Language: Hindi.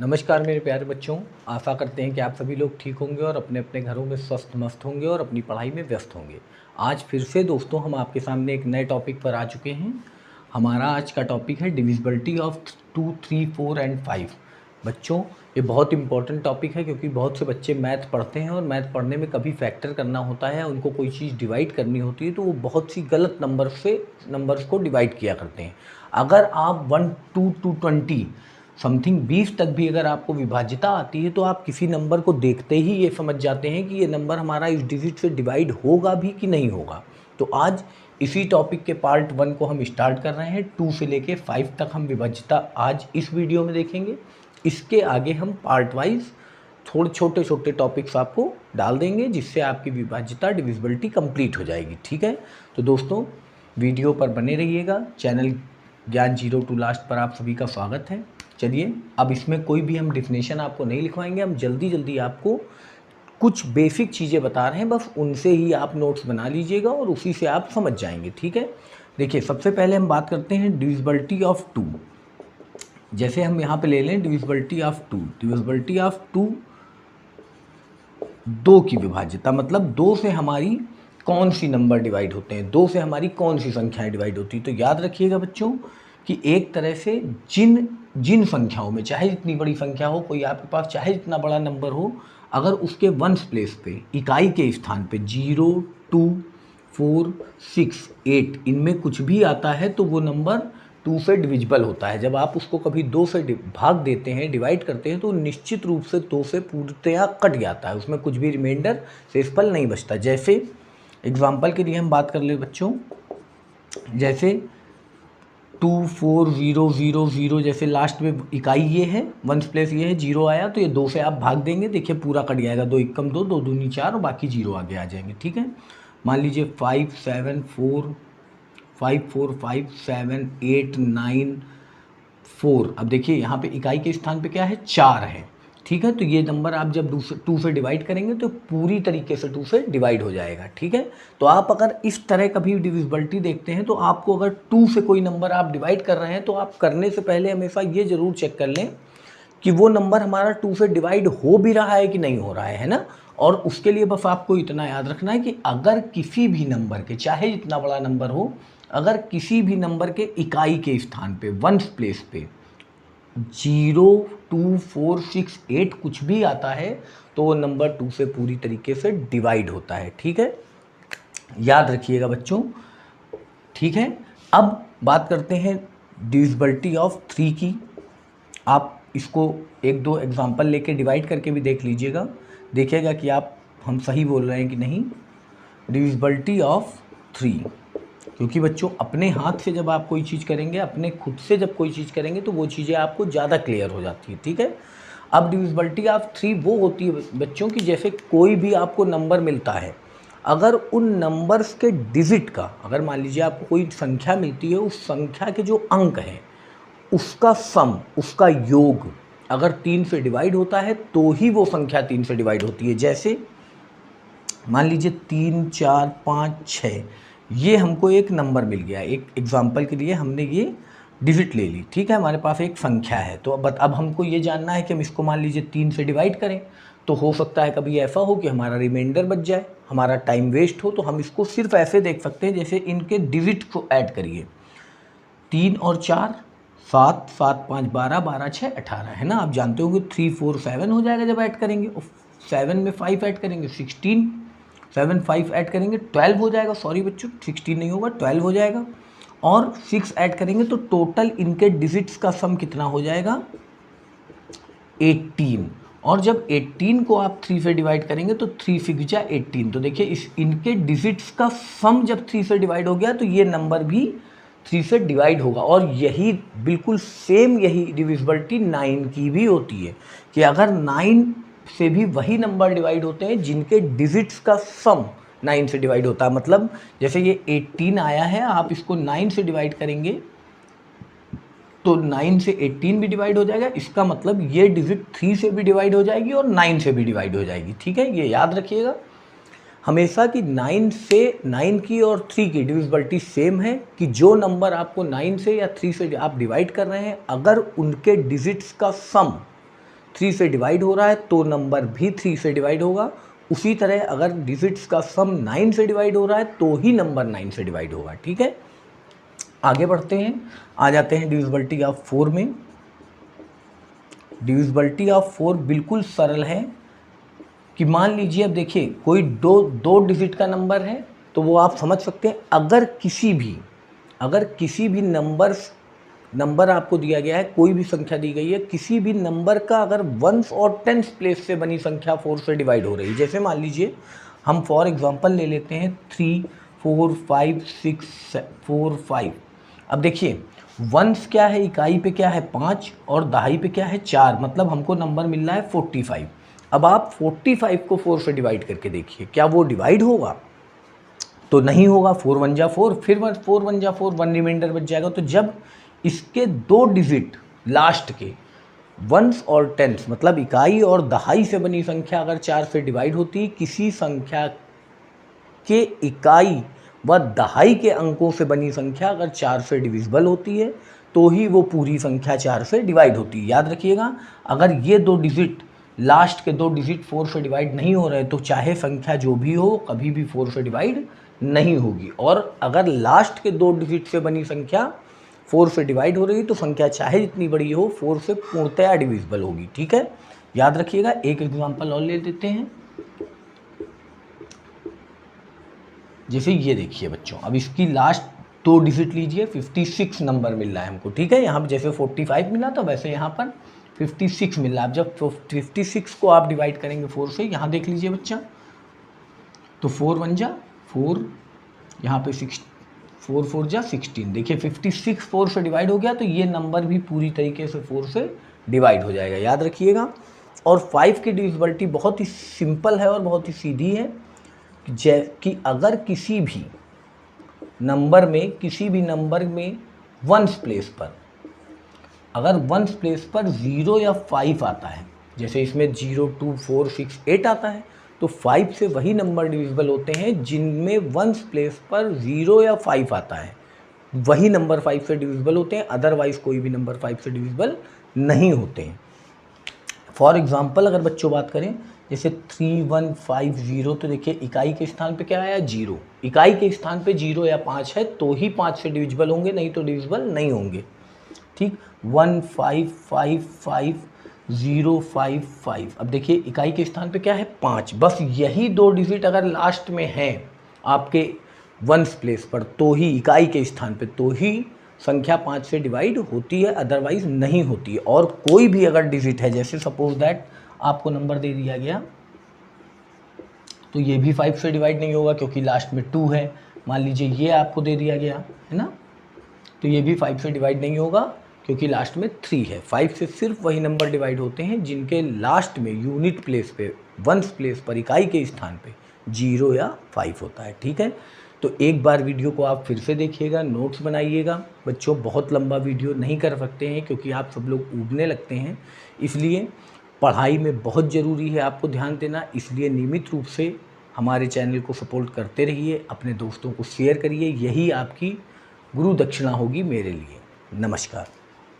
नमस्कार मेरे प्यारे बच्चों। आशा करते हैं कि आप सभी लोग ठीक होंगे और अपने अपने घरों में स्वस्थ मस्त होंगे और अपनी पढ़ाई में व्यस्त होंगे। आज फिर से दोस्तों हम आपके सामने एक नए टॉपिक पर आ चुके हैं। हमारा आज का टॉपिक है डिविजिबिलिटी ऑफ 2, 3, 4 एंड 5। बच्चों, ये बहुत इंपॉर्टेंट टॉपिक है क्योंकि बहुत से बच्चे मैथ पढ़ते हैं और मैथ पढ़ने में कभी फैक्टर करना होता है, उनको कोई चीज़ डिवाइड करनी होती है तो वो बहुत सी गलत नंबर्स को डिवाइड किया करते हैं। अगर आप 1, 2 to 20 समथिंग 20 तक भी अगर आपको विभाज्यता आती है तो आप किसी नंबर को देखते ही ये समझ जाते हैं कि ये नंबर हमारा इस डिजिट से डिवाइड होगा भी कि नहीं होगा। तो आज इसी टॉपिक के पार्ट 1 को हम स्टार्ट कर रहे हैं। 2 से लेके 5 तक हम विभाज्यता आज इस वीडियो में देखेंगे। इसके आगे हम पार्ट वाइज थोड़े छोटे छोटे टॉपिक्स आपको डाल देंगे जिससे आपकी विभाज्यता डिविजिबिलिटी कंप्लीट हो जाएगी। ठीक है, तो दोस्तों वीडियो पर बने रहिएगा। चैनल ज्ञान जीरो टू लास्ट पर आप सभी का स्वागत है। चलिए, अब इसमें कोई भी हम डिफिनेशन आपको नहीं लिखवाएंगे, हम जल्दी जल्दी आपको कुछ बेसिक चीज़ें बता रहे हैं, बस उनसे ही आप नोट्स बना लीजिएगा और उसी से आप समझ जाएंगे। ठीक है, देखिए सबसे पहले हम बात करते हैं डिविजिबिलिटी ऑफ 2। जैसे हम यहाँ पे ले लें डिविजिबिलिटी ऑफ 2। डिविजिबिलिटी ऑफ 2 2 की विभाज्यता, मतलब 2 से हमारी कौन सी नंबर डिवाइड होते हैं, 2 से हमारी कौन सी संख्याएं डिवाइड होती हैं। तो याद रखिएगा बच्चों कि एक तरह से जिन संख्याओं में, चाहे जितनी बड़ी संख्या हो, कोई आपके पास चाहे जितना बड़ा नंबर हो, अगर उसके वंस प्लेस पे, इकाई के स्थान पे 0, 2, 4, 6, 8 इनमें कुछ भी आता है तो वो नंबर 2 से डिविजिबल होता है। जब आप उसको कभी 2 से भाग देते हैं, डिवाइड करते हैं, तो निश्चित रूप से 2 से पूर्णतया कट जाता है, उसमें कुछ भी रिमाइंडर शेषफल नहीं बचता। जैसे एग्जाम्पल के लिए हम बात कर ले बच्चों, जैसे 2, 4, 0, 0, 0, जैसे लास्ट में इकाई ये है, वंस प्लेस ये है, 0 आया तो ये 2 से आप भाग देंगे, देखिए पूरा कट जाएगा, 2 एकम 2, 2 दूनी 4 और बाकी 0 आगे आ जाएंगे। ठीक है, मान लीजिए 5, 7, 4, 5, 4, 5, 7, 8, 9, 4। अब देखिए यहाँ पे इकाई के स्थान पे क्या है, 4 है। ठीक है, तो ये नंबर आप जब 2 से डिवाइड करेंगे तो पूरी तरीके से 2 से डिवाइड हो जाएगा। ठीक है, तो आप अगर इस तरह कभी डिविजिबिलिटी देखते हैं तो आपको अगर 2 से कोई नंबर आप डिवाइड कर रहे हैं तो आप करने से पहले हमेशा ये ज़रूर चेक कर लें कि वो नंबर हमारा 2 से डिवाइड हो भी रहा है कि नहीं हो रहा है ना। और उसके लिए बस आपको इतना याद रखना है कि अगर किसी भी नंबर के, चाहे जितना बड़ा नंबर हो, अगर किसी भी नंबर के इकाई के स्थान पे, वंस प्लेस पे 0, 2, 4, 6, 8 कुछ भी आता है तो वो नंबर 2 से पूरी तरीके से डिवाइड होता है। ठीक है, याद रखिएगा बच्चों। ठीक है, अब बात करते हैं डिविजिबिलिटी ऑफ 3 की। आप इसको एक दो एग्जांपल लेके डिवाइड करके भी देख लीजिएगा, देखिएगा कि आप हम सही बोल रहे हैं कि नहीं। डिविजिबिलिटी ऑफ 3, क्योंकि बच्चों अपने हाथ से जब आप कोई चीज़ करेंगे, अपने खुद से जब कोई चीज़ करेंगे तो वो चीज़ें आपको ज़्यादा क्लियर हो जाती है। ठीक है, अब डिविजिबिलिटी ऑफ 3 वो होती है बच्चों की, जैसे कोई भी आपको नंबर मिलता है, अगर उन नंबर्स के डिजिट का, अगर मान लीजिए आपको कोई संख्या मिलती है, उस संख्या के जो अंक हैं उसका सम, उसका योग अगर 3 से डिवाइड होता है तो ही वो संख्या 3 से डिवाइड होती है। जैसे मान लीजिए 3, 4, 5, 6, ये हमको एक नंबर मिल गया। एक एग्जाम्पल के लिए हमने ये डिजिट ले ली। ठीक है, हमारे पास एक संख्या है, तो अब हमको ये जानना है कि हम इसको मान लीजिए 3 से डिवाइड करें, तो हो सकता है कभी ऐसा हो कि हमारा रिमाइंडर बच जाए, हमारा टाइम वेस्ट हो। तो हम इसको सिर्फ ऐसे देख सकते हैं, जैसे इनके डिजिट को ऐड करिए, 3 और 4, 7, 7, 5, 12, 12, 6, 18 है ना। आप जानते होंगे 3, 4, 7 हो जाएगा जब ऐड करेंगे, और 7 में 5 ऐड करेंगे 16, 7, 5 ऐड करेंगे 12 हो जाएगा। सॉरी बच्चों, 16 नहीं होगा, 12 हो जाएगा। और 6 ऐड करेंगे तो टोटल इनके डिजिट्स का सम कितना हो जाएगा, 18। और जब 18 को आप 3 से डिवाइड करेंगे तो 3 6 जा 18। तो देखिए इनके डिजिट्स का सम जब 3 से डिवाइड हो गया तो ये नंबर भी 3 से डिवाइड होगा। और यही बिल्कुल सेम यही डिविजिबिलिटी 9 की भी होती है, कि अगर 9 से भी वही नंबर डिवाइड होते हैं जिनके डिजिट्स का सम 9 से डिवाइड होता है। मतलब जैसे ये 18 आया है, आप इसको 9 से डिवाइड करेंगे तो 9 से 18 भी डिवाइड हो जाएगा। इसका मतलब ये डिजिट 3 से भी डिवाइड हो जाएगी और 9 से भी डिवाइड हो जाएगी। ठीक है, ये याद रखिएगा हमेशा कि 9 की और 3 की डिविजिबिलिटी सेम है, कि जो नंबर आपको 9 से या 3 से आप डिवाइड कर रहे हैं, अगर उनके डिजिट्स का सम 3 से डिवाइड हो रहा है तो नंबर भी 3 से डिवाइड होगा। उसी तरह अगर डिजिट्स का सम 9 से डिवाइड हो रहा है तो ही नंबर 9 से डिवाइड होगा। ठीक है, आगे बढ़ते हैं, आ जाते हैं डिविजिबिलिटी ऑफ 4 में। डिविजिबिलिटी ऑफ 4 बिल्कुल सरल है कि मान लीजिए, अब देखिए कोई दो डिजिट का नंबर है तो वो आप समझ सकते हैं, अगर किसी भी नंबर आपको दिया गया है, कोई भी संख्या दी गई है, किसी भी नंबर का अगर वंस और टेंस प्लेस से बनी संख्या 4 से डिवाइड हो रही है, जैसे मान लीजिए हम फॉर एग्जांपल ले लेते हैं 3 4 5 6 4 5। अब देखिए वंस क्या है, इकाई पे क्या है 5 और दहाई पे क्या है 4, मतलब हमको नंबर मिल रहा है 45। अब आप 45 को 4 से डिवाइड करके देखिए, क्या वो डिवाइड होगा? तो नहीं होगा। 4 1 जा 4, फिर 4 1 जा 4, 1 रिमाइंडर बच जाएगा। तो जब इसके 2 डिजिट लास्ट के वंस और टेंस, मतलब इकाई और दहाई से बनी संख्या अगर 4 से डिवाइड होती है, किसी संख्या के इकाई व दहाई के अंकों से बनी संख्या अगर 4 से डिविजिबल होती है तो ही वो पूरी संख्या 4 से डिवाइड होती है। याद रखिएगा, अगर ये 2 डिजिट, लास्ट के 2 डिजिट 4 से डिवाइड नहीं हो रहे तो चाहे संख्या जो भी हो कभी भी 4 से डिवाइड नहीं होगी। और अगर लास्ट के 2 डिजिट से बनी संख्या 4 से डिवाइड हो रही है तो संख्या चाहे जितनी बड़ी हो 4 से पूर्णतया डिविजिबल होगी। ठीक है, याद रखिएगा। एक एग्जांपल और ले लेते हैं, जैसे ये देखिए बच्चों, अब इसकी लास्ट 2 डिजिट लीजिए, 56 नंबर मिल रहा है हमको। ठीक है, यहाँ पर जैसे 45 मिला था वैसे यहाँ पर 56 मिल रहा है। अब जब 56 को आप डिवाइड करेंगे 4 से, यहाँ देख लीजिए बच्चा, तो 4 1 जा 4, यहाँ पे 4 4 जा 16। देखिए 56 4 से डिवाइड हो गया तो ये नंबर भी पूरी तरीके से 4 से डिवाइड हो जाएगा। याद रखिएगा। और 5 की डिविजिबिलिटी बहुत ही सिंपल है और बहुत ही सीधी है कि अगर किसी भी नंबर में वंस प्लेस पर, अगर वंस प्लेस पर 0 या 5 आता है, जैसे इसमें 0 2 4 6 8 आता है, तो 5 से वही नंबर डिविजिबल होते हैं जिनमें वंस प्लेस पर 0 या 5 आता है, वही नंबर 5 से डिविजिबल होते हैं। अदरवाइज कोई भी नंबर 5 से डिविजिबल नहीं होते हैं। फॉर एग्जांपल अगर बच्चों बात करें जैसे 3 1 5 0, तो देखिए इकाई के स्थान पे क्या आया 0, इकाई के स्थान पे 0 या 5 है तो ही 5 से डिविजिबल होंगे, नहीं तो डिविजिबल नहीं होंगे। ठीक, 1 5 5 5 0 5 5। अब देखिए इकाई के स्थान पे क्या है 5, बस यही 2 डिजिट अगर लास्ट में हैं आपके वंस प्लेस पर तो ही, इकाई के स्थान पे तो ही संख्या 5 से डिवाइड होती है, अदरवाइज नहीं होती है। और कोई भी अगर डिजिट है, जैसे सपोज दैट आपको नंबर दे दिया गया तो ये भी 5 से डिवाइड नहीं होगा क्योंकि लास्ट में 2 है। मान लीजिए ये आपको दे दिया गया है ना, तो ये भी 5 से डिवाइड नहीं होगा क्योंकि लास्ट में 3 है। 5 से सिर्फ वही नंबर डिवाइड होते हैं जिनके लास्ट में यूनिट प्लेस पे, वंस प्लेस पर, इकाई के स्थान पे 0 या 5 होता है। ठीक है, तो एक बार वीडियो को आप फिर से देखिएगा, नोट्स बनाइएगा। बच्चों बहुत लंबा वीडियो नहीं कर सकते हैं क्योंकि आप सब लोग ऊबने लगते हैं, इसलिए पढ़ाई में बहुत ज़रूरी है आपको ध्यान देना। इसलिए नियमित रूप से हमारे चैनल को सपोर्ट करते रहिए, अपने दोस्तों को शेयर करिए, यही आपकी गुरु दक्षिणा होगी मेरे लिए। नमस्कार।